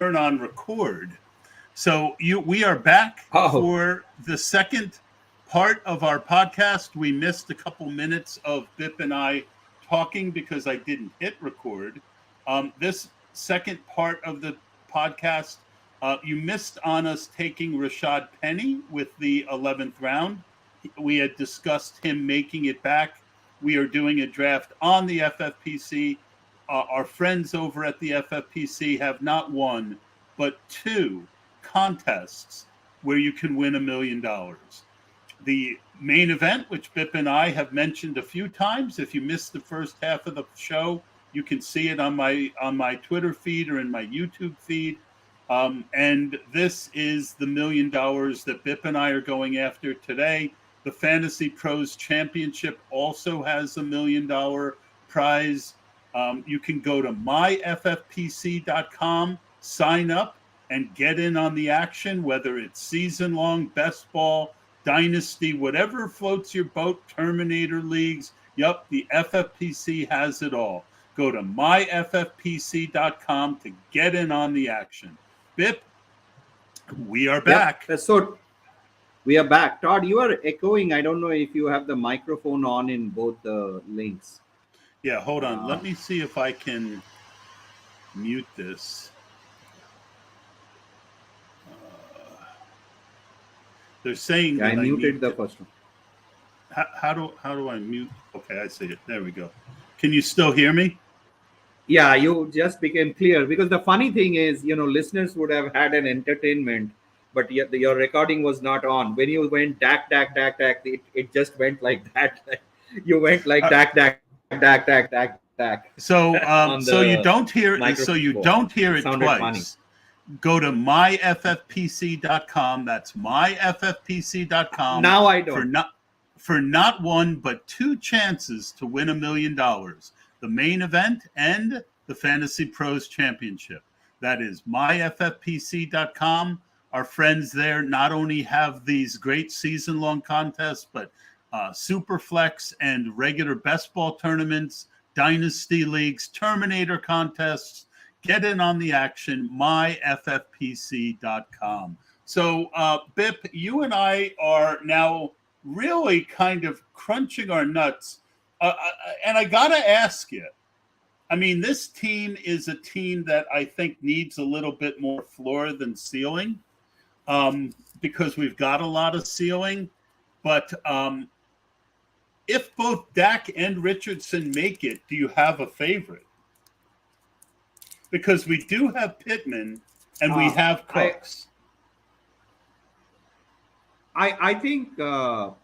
turn on record. So we are back for the second part of our podcast. We missed a couple minutes of Bip and I talking because I didn't hit record. This second part of the podcast, you missed on us taking Rashad Penny with the 11th round. We had discussed him making it back. We are doing a draft on the FFPC. Our friends over at the FFPC have not one, but two contests where you can win $1 million. The main event, which Bip and I have mentioned a few times, if you missed the first half of the show, you can see it on my Twitter feed or in my YouTube feed. And this is the $1 million that Bip and I are going after today. The Fantasy Pros Championship also has $1 million prize. You can go to myffpc.com, sign up, and get in on the action, whether it's season-long, best ball, dynasty, whatever floats your boat, Terminator leagues. Yup, the FFPC has it all. Go to myffpc.com to get in on the action. Bip, we are back. Yep. So we are back. Todd, you are echoing. I don't know if you have the microphone on in both the links. Yeah, hold on. Let me see if I can mute this. They're saying that I muted the first one. How do I mute? Okay, I see it. There we go. Can you still hear me? Yeah, you just became clear, because the funny thing is, listeners would have had an entertainment, but your recording was not on. When you went Dak, it just went like that. You went like Dak. So you don't hear it. So you don't hear it twice. Funny. Go to myffpc.com. That's myffpc.com. Now I don't. For not one but two chances to win $1 million. The main event and the Fantasy Pros Championship. That is myffpc.com. Our friends there not only have these great season-long contests, but Superflex and regular best ball tournaments, dynasty leagues, Terminator contests. Get in on the action, myffpc.com. So, Bip, you and I are now really kind of crunching our nuts. And I got to ask you, I mean, this team is a team that I think needs a little bit more floor than ceiling, because we've got a lot of ceiling. But if both Dak and Richardson make it, do you have a favorite? Because we do have Pittman and we have Cooks. I think from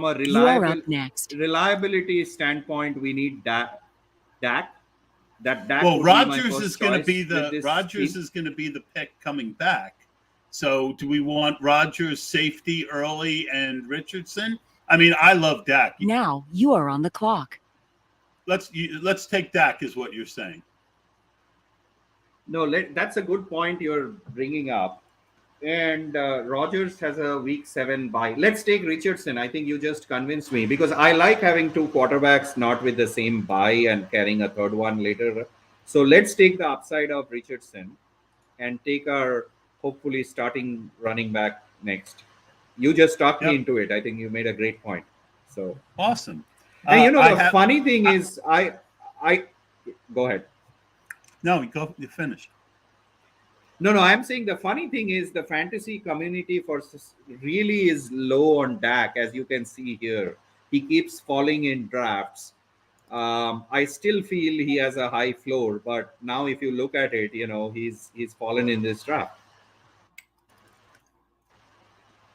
a reliability standpoint, we need Dak. Well, Rodgers is going to be the pick coming back. So, do we want Rodgers safety early and Richardson? I mean, I love Dak. Now you are on the clock. Let's take Dak, is what you're saying. No, that's a good point you're bringing up. And Rodgers has a week 7 bye. Let's take Richardson. I think you just convinced me, because I like having two quarterbacks not with the same bye and carrying a third one later. So let's take the upside of Richardson and take our hopefully starting running back next. You just talked me into it. I think you made a great point. So awesome. And the funny thing is, I go ahead. No, you finish. No, I'm saying the funny thing is the fantasy community really is low on Dak, as you can see here. He keeps falling in drafts. I still feel he has a high floor, but now if you look at it, he's fallen in this draft.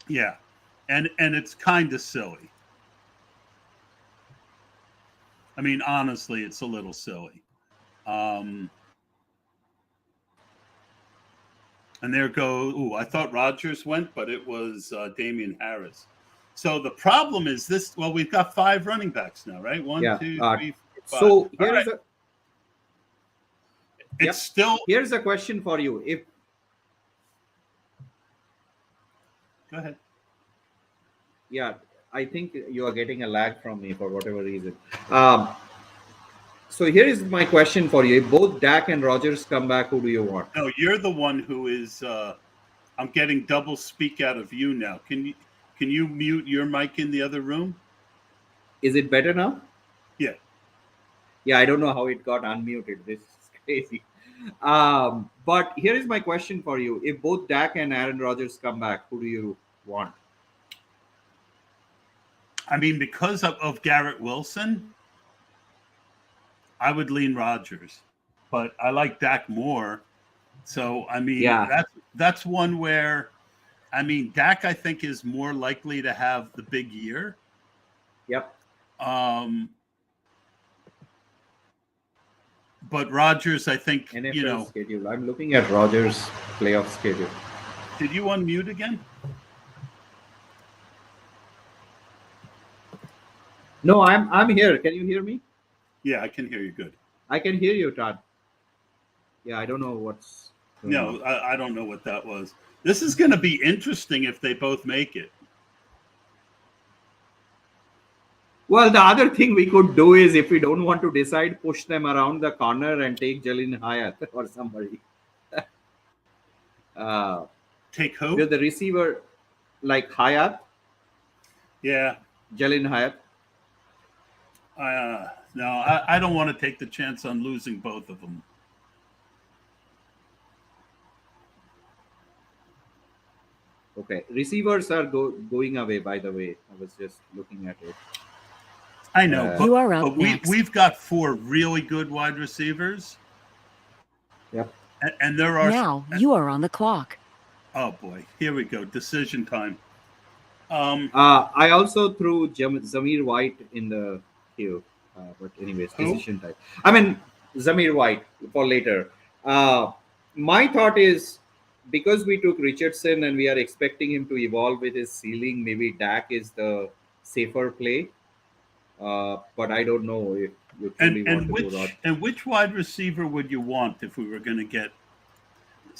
Yeah, and it's kind of silly. I mean, honestly, it's a little silly. And there go. I thought Rodgers went, but it was Damian Harris. So the problem is this. Well, we've got 5 running backs now, right? 1, 2, 3, 4, 5. So here's here's a question for you. Go ahead. Yeah, I think you are getting a lag from me for whatever reason. So here is my question for you: if both Dak and Rogers come back, who do you want? No, you're the one who is. I'm getting double speak out of you now. Can you mute your mic in the other room? Is it better now? Yeah. Yeah, I don't know how it got unmuted. This is crazy. But here is my question for you: if both Dak and Aaron Rodgers come back, who do you want? I mean, because of Garrett Wilson, I would lean Rodgers, but I like Dak more. So I mean, Yeah. that's one where, I mean, Dak I think is more likely to have the big year. Yep. But Rodgers, I think, NFL schedule. I'm looking at Rodgers' playoff schedule. Did you unmute again? No, I'm here. Can you hear me? Yeah, I can hear you good. I can hear you, Todd. Yeah, I don't know what's going on. No, I don't know what that was. This is going to be interesting if they both make it. Well, the other thing we could do is, if we don't want to decide, push them around the corner and take Jalen Hyatt or somebody. Take who? With the receiver like Hyatt. Yeah. Jalen Hyatt. No, I don't want to take the chance on losing both of them. Okay. Receivers are going away, by the way. I was just looking at it. I know, you are up but next. we've got 4 really good wide receivers. Yep. And there are Now you are on the clock. Oh boy, here we go. Decision time. I also threw Zamir White in the queue, but anyways, decision time. I mean, Zamir White for later. My thought is, because we took Richardson and we are expecting him to evolve with his ceiling, maybe Dak is the safer play. But I don't know if you truly want to go Rodgers. And which wide receiver would you want if we were going to get?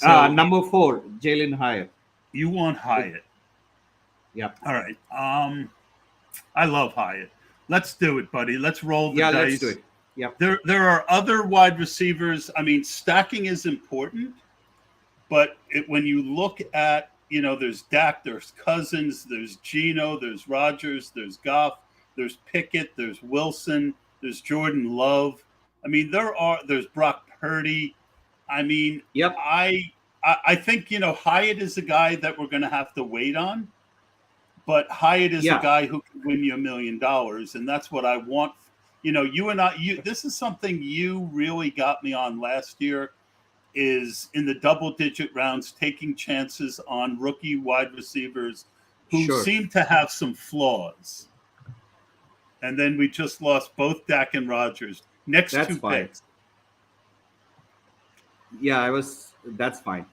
Number 4, Jalen Hyatt. You want Hyatt? Yeah. All right. I love Hyatt. Let's do it, buddy. Let's roll the dice. Let's do it. Yeah. There are other wide receivers. I mean, stacking is important, but when you look at, there's Dak, there's Cousins, there's Geno, there's Rodgers, there's Goff, there's Pickett, there's Wilson, there's Jordan Love. I mean, there's Brock Purdy. I mean, yep. I think, Hyatt is a guy that we're going to have to wait on, but Hyatt is a guy who can win you $1 million. And that's what I want. You and this is something you really got me on last year, is in the double-digit rounds, taking chances on rookie wide receivers who seem to have some flaws. And then we just lost both Dak and Rodgers. That's 2 fine. picks. Yeah, that's fine.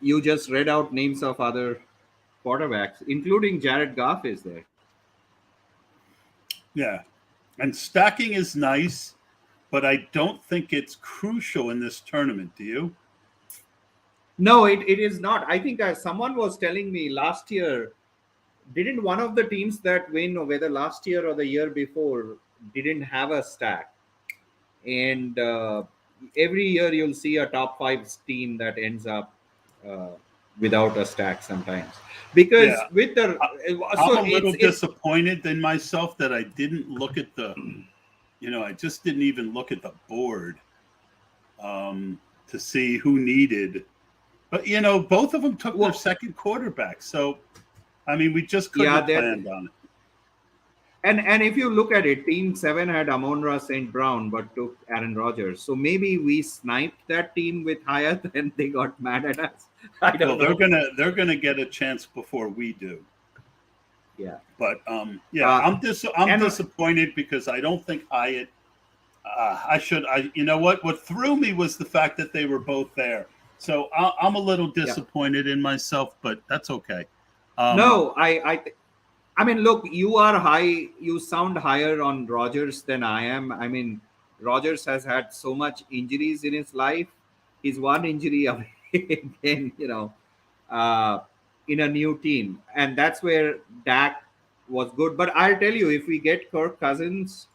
You just read out names of other quarterbacks, including Jared Goff is there. Yeah. And stacking is nice, but I don't think it's crucial in this tournament. Do you? No, it is not. I think someone was telling me last year, didn't one of the teams that win, or whether last year or the year before, didn't have a stack. And every year you'll see a top 5 team that ends up without a stack sometimes. Because with the... I'm a little disappointed in myself that I didn't look at the... I just didn't even look at the board to see who needed. But, both of them took their second quarterback. So, I mean, we just couldn't have planned on it. And if you look at it, Team 7 had Amon-Ra St. Brown, but took Aaron Rodgers. So maybe we sniped that team with Hyatt and they got mad at us. I don't know. They're gonna get a chance before we do. Yeah. But I'm disappointed because I don't think Hyatt. What threw me was the fact that they were both there. So I'm a little disappointed in myself, but that's okay. No, I mean, look, you are high. You sound higher on Rodgers than I am. I mean, Rodgers has had so much injuries in his life. He's one injury away again, in a new team. And that's where Dak was good. But I'll tell you, if we get Kirk Cousins,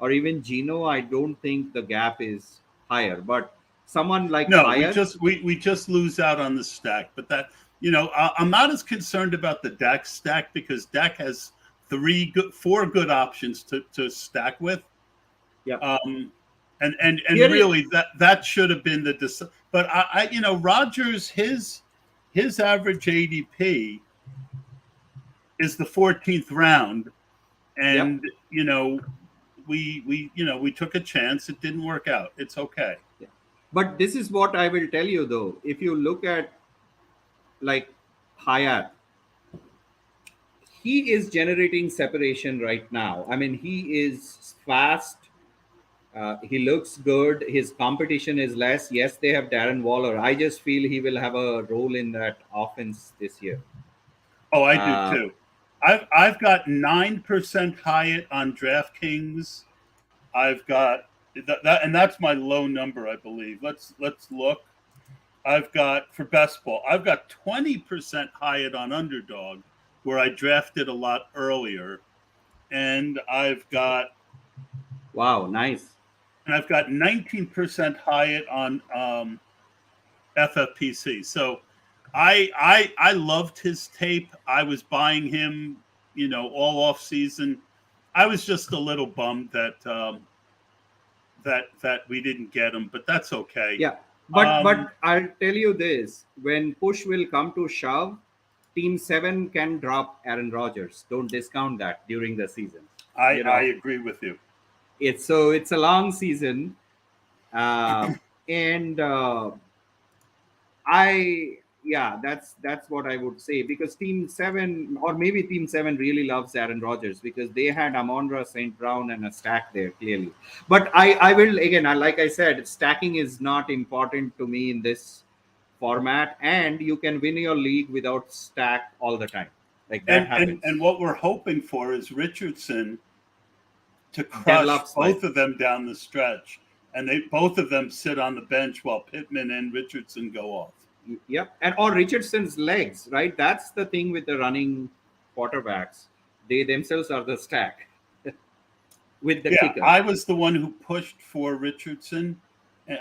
or even Gino, I don't think the gap is higher. But someone like No, Hyatt, we just lose out on the stack. But that, I'm not as concerned about the Dak stack because Dak has four good options to stack with. yeah, And here is, really that should have been but Rogers, his average ADP is the 14th round, yep. and we took a chance. It didn't work out. It's okay. Yeah. But this is what I will tell you though. If you look at like Hyatt, he is generating separation right now. I mean, he is fast. He looks good. His competition is less. Yes, they have Darren Waller. I just feel he will have a role in that offense this year. Oh, I do Uh, too. I've got 9% Hyatt on DraftKings. I've got and that's my low number, I believe. Let's look. I've got for best ball. I've got 20% Hyatt on Underdog, where I drafted a lot earlier, and I've got wow, nice. 19% Hyatt on FFPC. So I loved his tape. I was buying him, all off season. I was just a little bummed that we didn't get him, but that's okay. Yeah, but I'll tell you this: when push will come to shove, Team 7 can drop Aaron Rodgers. Don't discount that during the season. I agree with you. It's a long season, and I yeah, that's what I would say, because Team 7, or maybe Team 7, really loves Aaron Rodgers because they had Amon-Ra St. Brown and a stack there clearly. But I will again, like I said, stacking is not important to me in this format, and you can win your league without stack all the time. Like that happens. And what we're hoping for is Richardson to crush Develops both of them down the stretch, and both of them sit on the bench while Pittman and Richardson go off. Yep, and or Richardson's legs, right? That's the thing with the running quarterbacks. They themselves are the stack with the kicker. I was the one who pushed for Richardson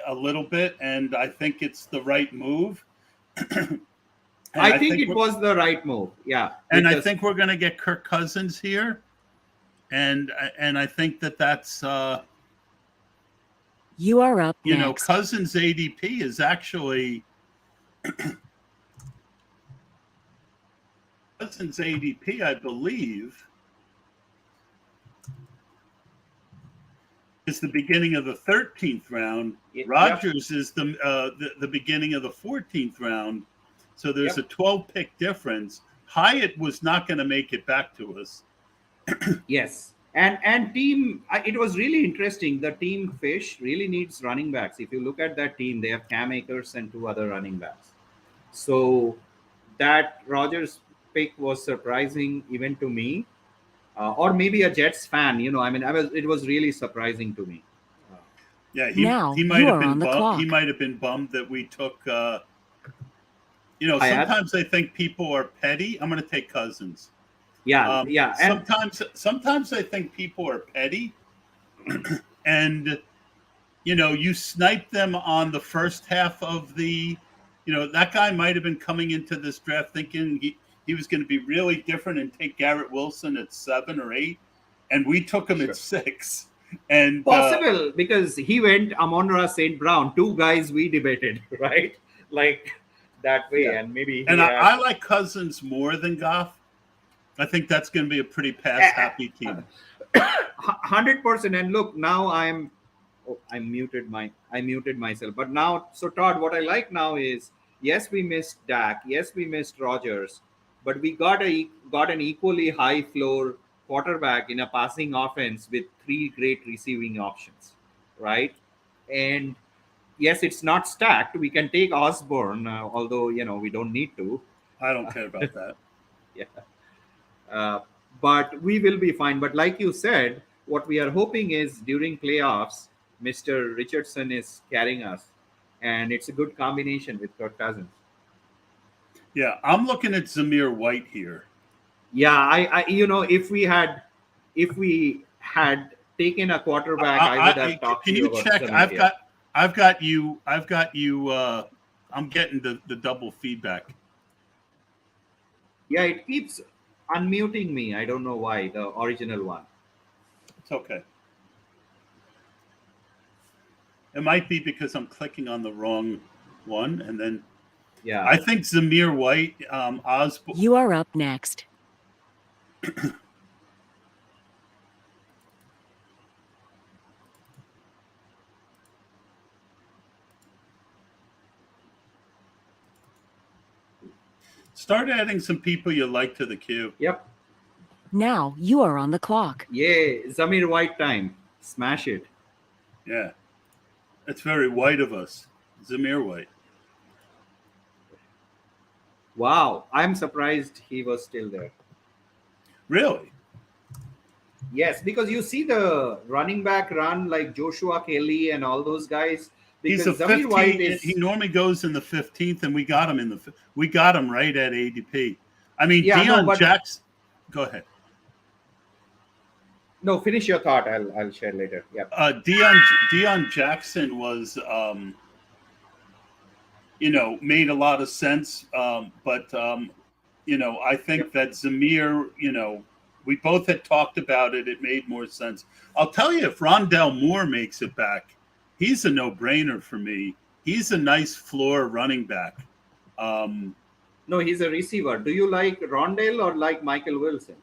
a little bit, and I think it's the right move. I think it was the right move. Yeah, and I think we're going to get Kirk Cousins here, and I think that's. You are up next. Cousins' ADP is actually. Cousins' ADP, I believe, is the beginning of the 13th round. Rodgers is the beginning of the 14th round. So there's a 12-pick difference. Hyatt was not going to make it back to us. Yes. And team, it was really interesting. The team Fish really needs running backs. If you look at that team, they have Cam Akers and 2 other running backs. So that Rodgers pick was surprising even to me, or maybe a Jets fan. It was really surprising to me. Yeah, he might have been bummed. He might have been bummed that we took. Sometimes I think people are petty. I'm going to take Cousins. Yeah. Sometimes I think people are petty, and you snipe them on the first half of the. That guy might have been coming into this draft thinking he was going to be really different and take Garrett Wilson at 7 or 8, and we took him at 6. And possible because he went Amon-Ra St. Brown, 2 guys we debated, right? Like that way, and maybe. I like Cousins more than Goff. I think that's going to be a pretty pass-happy team. 100%. And look, now I muted myself. But now, so Todd, what I like now is, yes, we missed Dak. Yes, we missed Rodgers. But we got an equally high floor quarterback in a passing offense with 3 great receiving options, right? And yes, it's not stacked. We can take Osborne, although, we don't need to. I don't care about that. Yeah. But we will be fine. But like you said, what we are hoping is during playoffs, Mr. Richardson is carrying us. And it's a good combination with Kirk Cousins. Yeah, I'm looking at Zamir White here. Yeah, if we had taken a quarterback, I would have talked to can you you about check? Zamir. I've got you. I'm getting the double feedback. Yeah, it keeps unmuting me. I don't know why. The original one. It's okay. It might be because I'm clicking on the wrong one, and then Yeah. I think Zamir White, Osborne. You are up next. Start adding some people you like to the queue. Yep. Now you are on the clock. Yeah, Zamir White time. Smash it. Yeah, it's very white of us, Zamir White. Wow, I'm surprised he was still there. Really? Yes, because you see the running back run like Joshua Kelly and all those guys. He's Because a Zamir White 15th. is He normally goes in the 15th, and we got him right at ADP. I mean, yeah, no, Deion but Jackson. Go ahead. no, finish your thought. I'll share later. Yeah. Deion Jackson was, made a lot of sense. But I think Yep. that Zamir, we both had talked about it. It made more sense. I'll tell you, if Rondell Moore makes it back, he's a no-brainer for me. He's a nice floor running back. No, he's a receiver. Do you like Rondell or like Michael Wilson?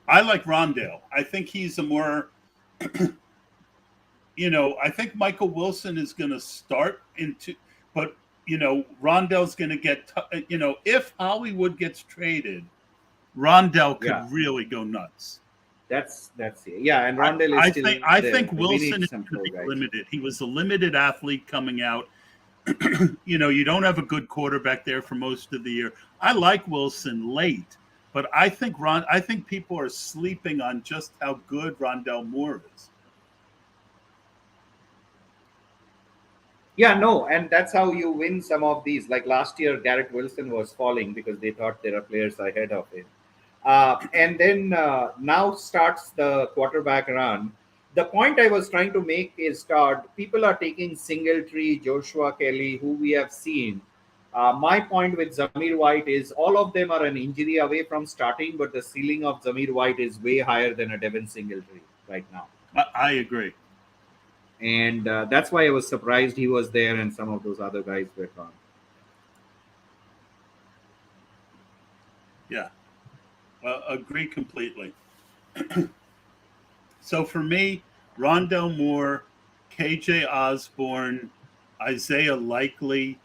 I like Rondell. I think he's a more, I think Michael Wilson is going to start but Rondell's going to get, if Hollywood gets traded, Rondell could really go nuts. That's yeah, and Rondell is still. I there. think We Wilson need is some going to be guys. limited. He was a limited athlete coming out. You don't have a good quarterback there for most of the year. I like Wilson late, but I think people are sleeping on just how good Rondell Moore is. Yeah, no, and that's how you win some of these. Like last year, Garrett Wilson was falling because they thought there are players ahead of him. And then now starts the quarterback run. The point I was trying to make is, Todd, people are taking Singletary, Joshua Kelly, who we have seen. My point with Zamir White is all of them are an injury away from starting, but the ceiling of Zamir White is way higher than a Devin Singletary right now. I agree. And that's why I was surprised he was there and some of those other guys were gone. Yeah, agree completely. So for me, Rondell Moore, KJ Osborne, Isaiah Likely,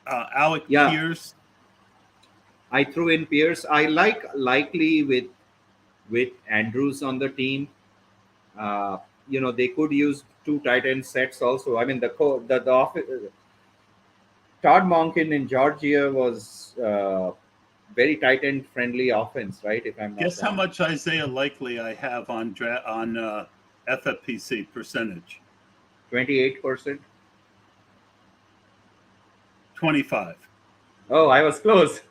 Alec Pierce. I threw in Pierce. I like Likely with Andrews on the team. They could use two tight end sets also. I mean, the Todd Monken in Georgia was very tight end friendly offense, right? If I'm not Guess wrong. how much Isaiah Likely I have on FFPC percentage? 28%. 25. Oh, I was close.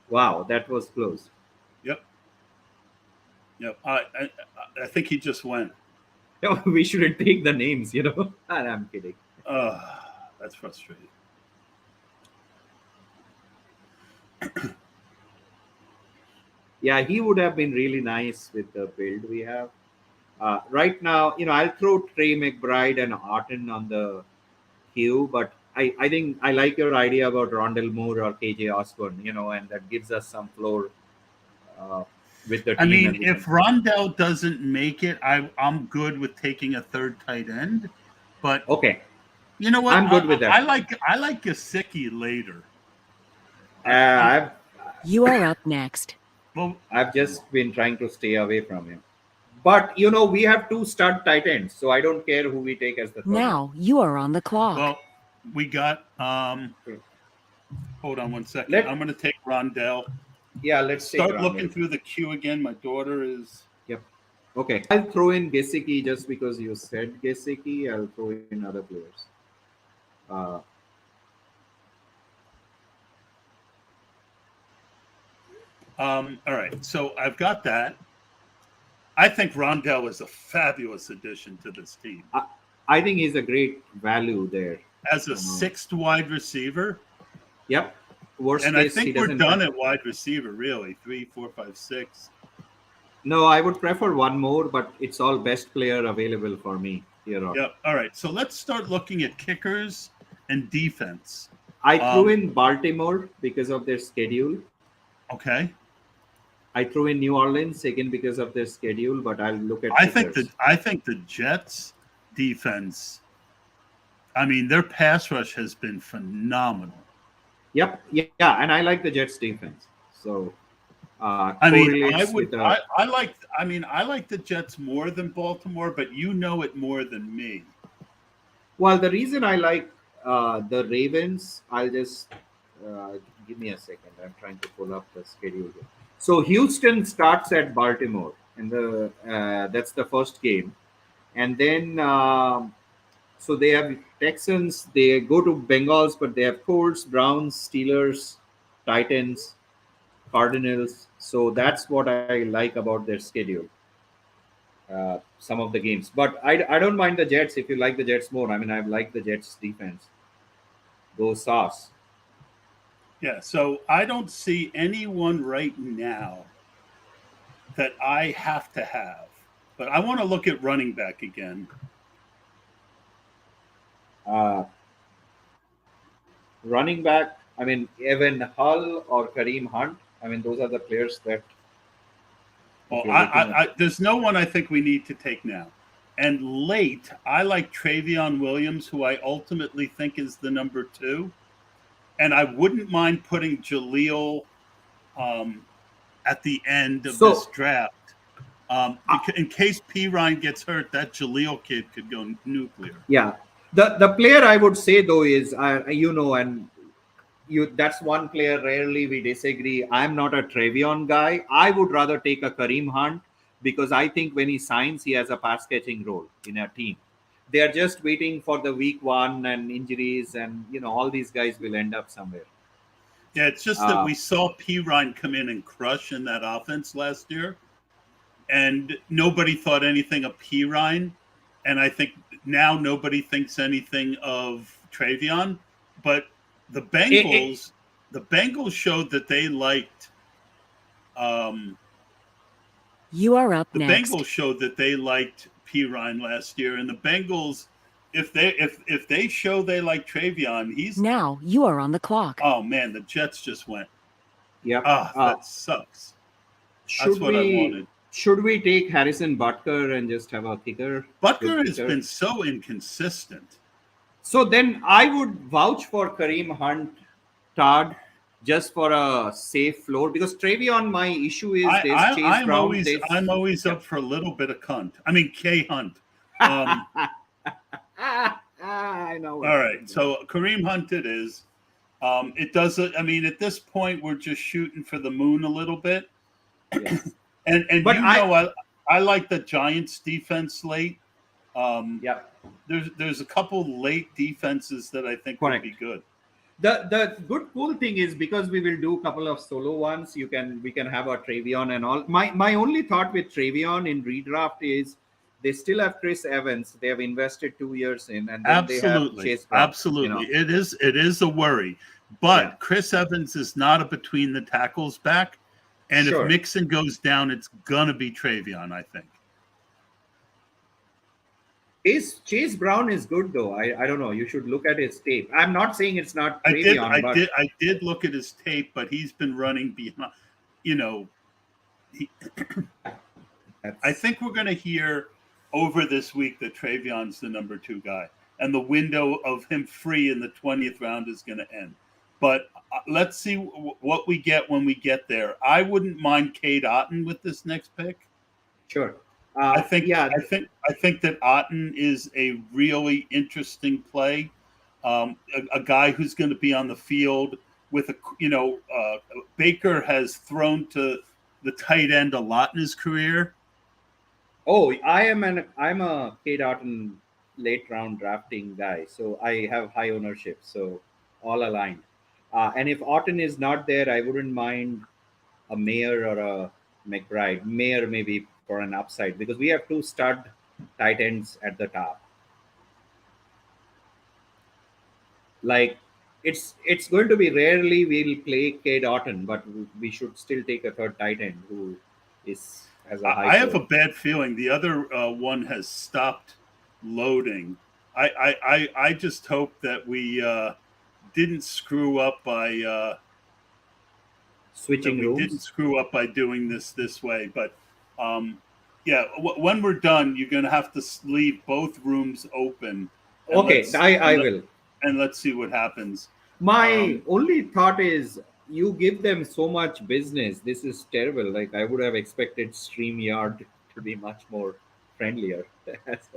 Wow, that was close. Yep. I think he just went. No, we shouldn't take the names, I'm kidding. That's frustrating. Yeah, he would have been really nice with the build we have. Right now, I'll throw Trey McBride and Orton on the queue, but I think I like your idea about Rondell Moore or KJ Osborne, and that gives us some floor with the team. I mean, if Rondell doesn't make it, I'm good with taking a third tight end. But okay, you know what? I'm good with that. I like Gesicki later. You are up next. Well, I've just been trying to stay away from him. But we have two stud tight ends, so I don't care who we take as the third. Now you are on the clock. Well, we got hold on one second. I'm going to take Rondell. Yeah, let's start looking through the queue again. My daughter is. Yep. Okay. I'll throw in Gesicki just because you said Gesicki. I'll throw in other players. All right. So I've got that. I think Rondell is a fabulous addition to this team. I think he's a great value there. As a sixth wide receiver. Yep. Worst and case, I he think we're doesn't. done at wide receiver, really. 3, 4, 5, 6. No, I would prefer one more, but it's all best player available for me here on. Yep. All right. So let's start looking at kickers and defense. I threw in Baltimore because of their schedule. Okay. I threw in New Orleans again because of their schedule, but I'll look at. I think the Jets defense. I mean, their pass rush has been phenomenal. Yep. Yeah, and I like the Jets defense. So, I mean, I like the Jets more than Baltimore, but you know it more than me. Well, the reason I like the Ravens, I'll just give me a second. I'm trying to pull up the schedule here. So Houston starts at Baltimore, and that's the first game, and then so they have Texans. They go to Bengals, but they have Colts, Browns, Steelers, Titans, Cardinals. So that's what I like about their schedule. Some of the games, but I don't mind the Jets if you like the Jets more. I mean, I like the Jets defense. Go Sauce. Yeah, so I don't see anyone right now that I have to have, but I want to look at running back again. Running back, I mean, Evan Hull or Kareem Hunt. I mean, those are the players that. Well, there's no one I think we need to take now. And late, I like Travion Williams, who I ultimately think is the number 2. And I wouldn't mind putting Jaleel at the end of this draft. In case P. Ryan gets hurt, that Jaleel kid could go nuclear. Yeah. The player I would say, though, is, that's one player rarely we disagree. I'm not a Travion guy. I would rather take a Kareem Hunt because I think when he signs, he has a pass catching role in a team. They are just waiting for the week 1 and injuries, and all these guys will end up somewhere. Yeah, it's just that we saw P. Ryan come in and crush in that offense last year, and nobody thought anything of P. Ryan, and I think now nobody thinks anything of Travion, but the Bengals showed that they liked. You are up next. next. The Bengals showed that they liked P. Ryan last year, and the Bengals, if they show they like Travion, he's now you are on the clock. Oh man, the Jets just went. Yeah, that sucks. That's what I wanted. Should we take Harrison Butker and just have a kicker? Butker has been so inconsistent. So then I would vouch for Kareem Hunt, Todd, just for a safe floor, because Travion, my issue is I'm always up for a little bit of cunt. I mean, K Hunt. I know. All right, so Kareem Hunt it is. It doesn't. I mean, at this point, we're just shooting for the moon a little bit. Yes. But I like the Giants defense late. Yeah. There's a couple late defenses that I think would be good. The cool thing is, because we will do a couple of solo ones, we can have a Travion and all. My only thought with Travion in redraft is they still have Chris Evans. They have invested 2 years in, and then they have Chase Brown. Absolutely. It is a worry. But Chris Evans is not a between the tackles back. And if Mixon goes down, it's gonna be Travion, I think. Chase Brown is good, though. I don't know. You should look at his tape. I'm not saying it's not Travion. I did look at his tape, but he's been running behind. I think we're going to hear over this week that Travion's the number 2 guy, and the window of him free in the 20th round is going to end. But let's see what we get when we get there. I wouldn't mind Cade Otton with this next pick. Sure. I think that Otton is a really interesting play. A guy who's going to be on the field with Baker has thrown to the tight end a lot in his career. Oh, I'm a Cade Otton late round drafting guy, so I have high ownership, so all aligned. And if Otton is not there, I wouldn't mind a Mayer or a McBride. Mayer maybe for an upside because we have two stud tight ends at the top. Like it's going to be rarely we'll play Cade Otton, but we should still take a third tight end who is has a high I have a floor. bad feeling the other one has stopped loading. I just hope that we didn't screw up by Switching rooms. doing this way. But yeah, when we're done, you're going to have to leave both rooms open, and Okay, I will. let's see what happens. My only thought is you give them so much business. This is terrible. Like I would have expected StreamYard to be much more friendlier. Because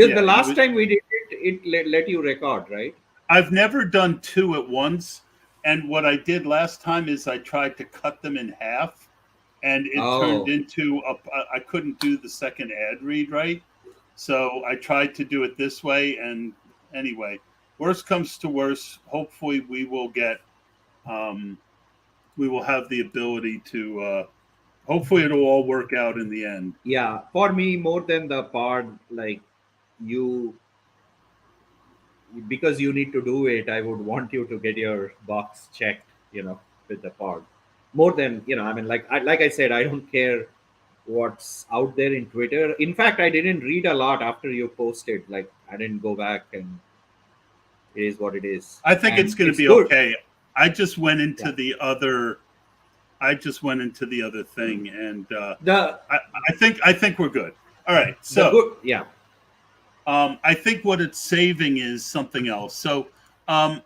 Yeah, the last time we did it let you record, right? I've never done two at once, and what I did last time is I tried to cut them in half, and it turned Oh, into I couldn't do the second ad read right, so I tried to do it this way. And anyway, worst comes to worst, hopefully we will have the ability to hopefully it'll all work out in the end. yeah. For me, more than the pod, like you, because you need to do it, I would want you to get your box checked, with the pod. More than, I mean, like I said, I don't care what's out there in Twitter. In fact, I didn't read a lot after you posted. Like, I didn't go back, and it is what it is. I think it's And going to it's be good. okay. I just went into Yeah. the other. I just went into the other thing, and The I think we're good. All right, the so good, yeah. I think what it's saving is something else. So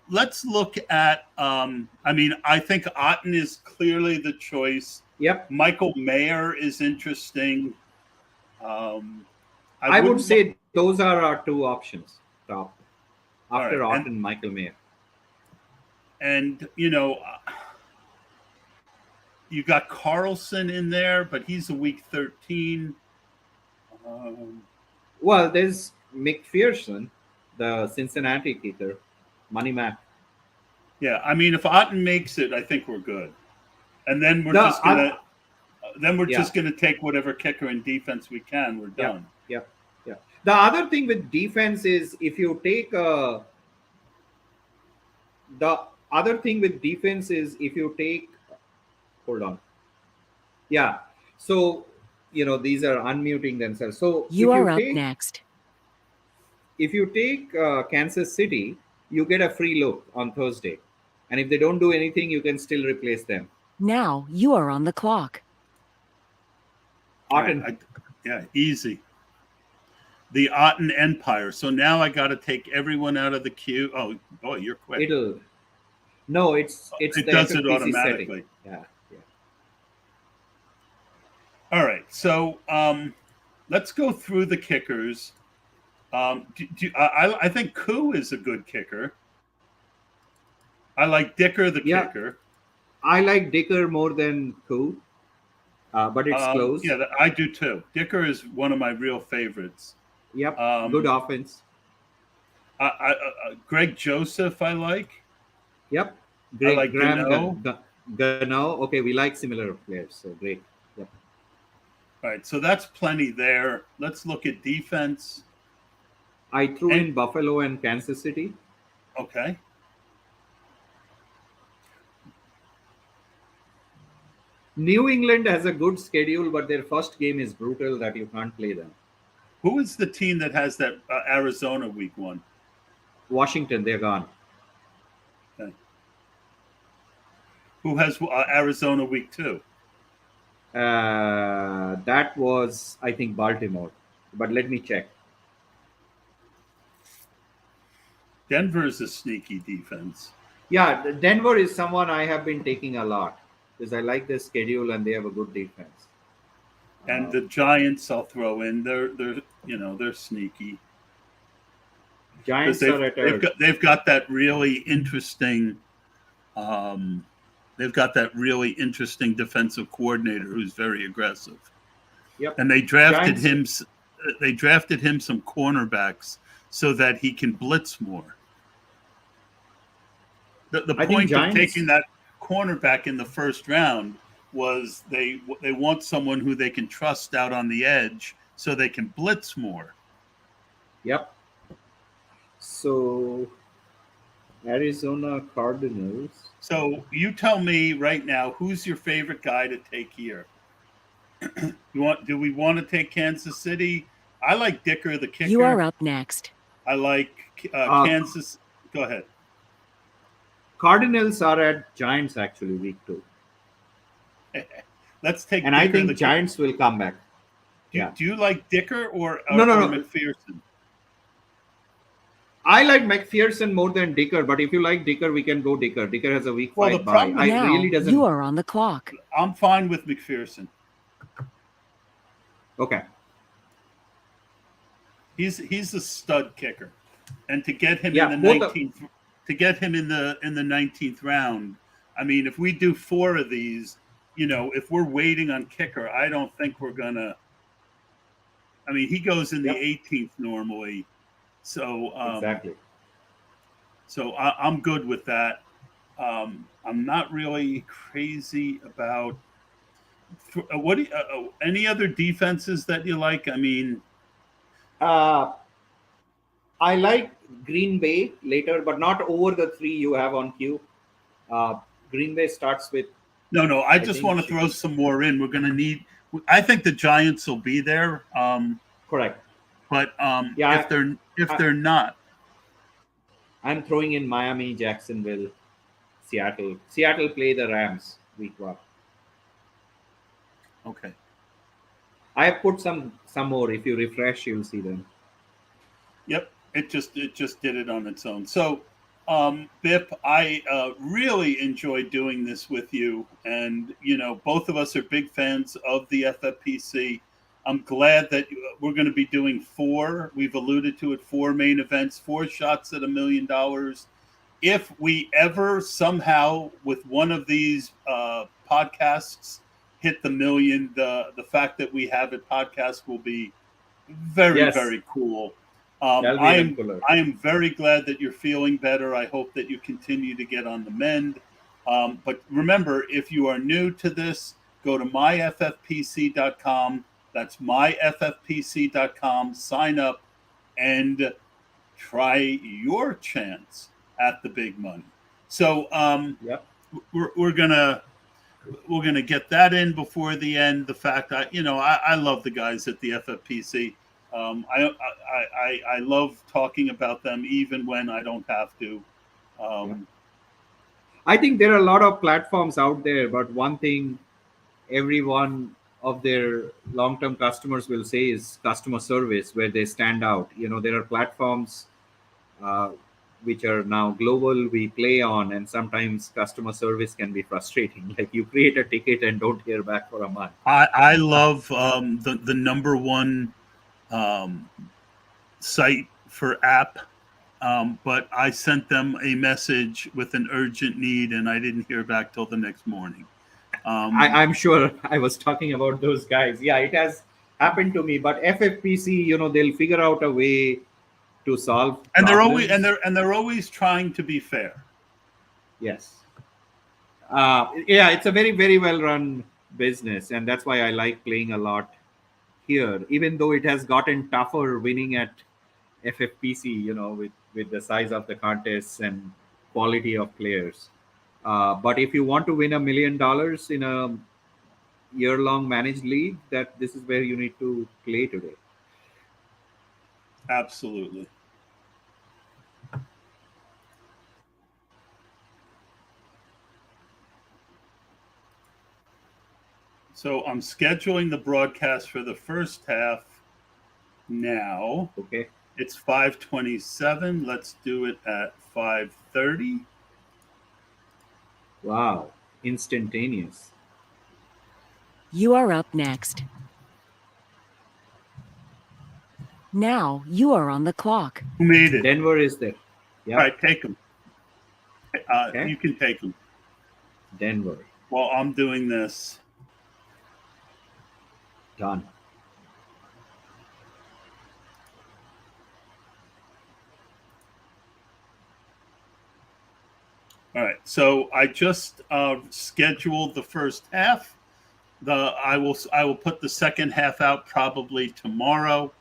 let's look at. I mean, I think Otten is clearly the choice. Yep. Michael Mayer is interesting. Um, I I would wouldn't. say those are our two options. Top All after right, Orton, Michael Mayer. and you got Carlson in there, but he's a week 13. Um, Well, there's McPherson, the Cincinnati kicker, Money Mac. yeah, I mean, if Otten makes it, I think we're good. And then we're The just gonna oth- yeah, take whatever kicker and defense we can. We're yeah, done. yeah, yeah. The other thing with defense is if you take the other thing with defense is if you take hold on, yeah. So these are unmuting themselves. So You are up next. if you take Kansas City, you get a free look on Thursday, and if they don't do anything, you can still replace them. Now you are on the clock. Otten. Yeah, easy. The Otten Empire. So now I got to take everyone out of the queue. Oh, boy, you're quick. It's It the does it FFPC automatically. setting. Yeah. All right. So let's go through the kickers. I think Koo is a good kicker. I like Dicker, the kicker. I like Dicker more than Koo, but it's close. Yeah, I do too. Dicker is one of my real favorites. Yep, good offense. Greg Joseph, I like. Yep, I like Graham Gano. Okay, we like similar players, so great. Yep. All right, so that's plenty there. Let's look at defense. I threw in Buffalo and Kansas City. Okay. New England has a good schedule, but their first game is brutal that you can't play them. Who is the team that has that Arizona week 1? Washington, they're gone. Okay. Who has Arizona week 2? That was, I think, Baltimore. But let me check. Denver is a sneaky defense. Yeah, Denver is someone I have been taking a lot because I like their schedule and they have a good defense. And the Giants, I'll throw in. They're sneaky. Giants are at they've got that really interesting. They've got that really interesting defensive coordinator who's very aggressive. Yep. And they drafted him. They drafted him some cornerbacks so that he can blitz more. The point of taking that cornerback in the first round was they want someone who they can trust out on the edge so they can blitz more. Yep. So Arizona Cardinals. So you tell me right now, who's your favorite guy to take here? Do we want to take Kansas City? I like Dicker, the kicker. You are up next. I like Kansas. Go ahead. Cardinals are at Giants actually week 2. Let's take. And Dicker, I think Giants will come back. Do you like Dicker or No. McPherson? I like McPherson more than Dicker, but if you like Dicker, we can go Dicker. Dicker has a week 5 bye. Now really doesn't. You are on the clock. I'm fine with McPherson. Okay. He's a stud kicker, and to get him in the 19th round, I mean, if we do 4 of these, if we're waiting on kicker, I don't think we're gonna. I mean, he goes in the 18th normally, so exactly. So I'm good with that. I'm not really crazy about any other defenses that you like. I mean. I like Green Bay later, but not over the 3 you have on queue. Green Bay starts with. No. I just want to throw some more in. We're going to need. I think the Giants will be there. Correct. But if they're not, I'm throwing in Miami, Jacksonville, Seattle. Seattle play the Rams week 1. Okay. I have put some more. If you refresh, you'll see them. Yep, it just did it on its own. So, Bip, I really enjoyed doing this with you, and both of us are big fans of the FFPC. I'm glad that we're going to be doing 4. We've alluded to it, 4 main events, 4 shots at $1 million. If we ever somehow with one of these podcasts hit the million, the fact that we have it podcast will be very, very cool. I am very glad that you're feeling better. I hope that you continue to get on the mend. But remember, if you are new to this, go to myffpc.com. That's myffpc.com. Sign up and try your chance at the big money. So we're gonna get that in before the end. The fact that I love the guys at the FFPC. I love talking about them even when I don't have to. I think there are a lot of platforms out there, but one thing every one of their long-term customers will say is customer service, where they stand out. There are platforms which are now global we play on, and sometimes customer service can be frustrating. Like you create a ticket and don't hear back for a month. I love the number one site for app, but I sent them a message with an urgent need and I didn't hear back till the next morning. I'm sure I was talking about those guys. Yeah, it has happened to me, but FFPC, they'll figure out a way to solve and problems. they're always trying to be fair. Yes. It's a very, very well run business, and that's why I like playing a lot here, even though it has gotten tougher winning at FFPC, with the size of the contests and quality of players. But if you want to win $1 million in a year-long managed league, this is where you need to play today. Absolutely. So I'm scheduling the broadcast for the first half now. Okay. It's 5:27. Let's do it at 5:30. Wow. Instantaneous. You are up next. Now you are on the clock. Who made it? Denver is there. Yeah. All right, take them. You can take them. Denver. While I'm doing this. Done. All right. So I just scheduled the first half. I will put the second half out probably tomorrow.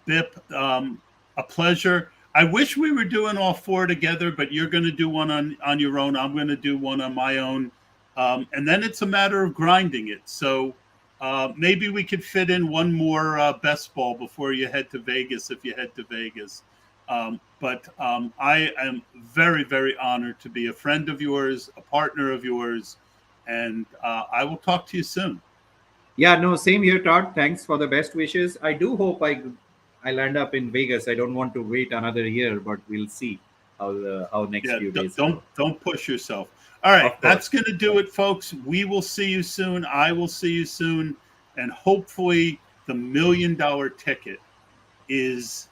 Bip, a pleasure. I wish we were doing all four together, but you're going to do one on your own. I'm going to do one on my own, and then it's a matter of grinding it. So maybe we could fit in one more best ball before you head to Vegas if you head to Vegas. But I am very, very honored to be a friend of yours, a partner of yours, and I will talk to you soon. Yeah, no, same here, Todd. Thanks for the best wishes. I do hope I'll end up in Vegas. I don't want to wait another year, but we'll see how next few days go. Don't push yourself. All right, that's going to do it, folks. We will see you soon. I will see you soon, and hopefully the $1 million ticket is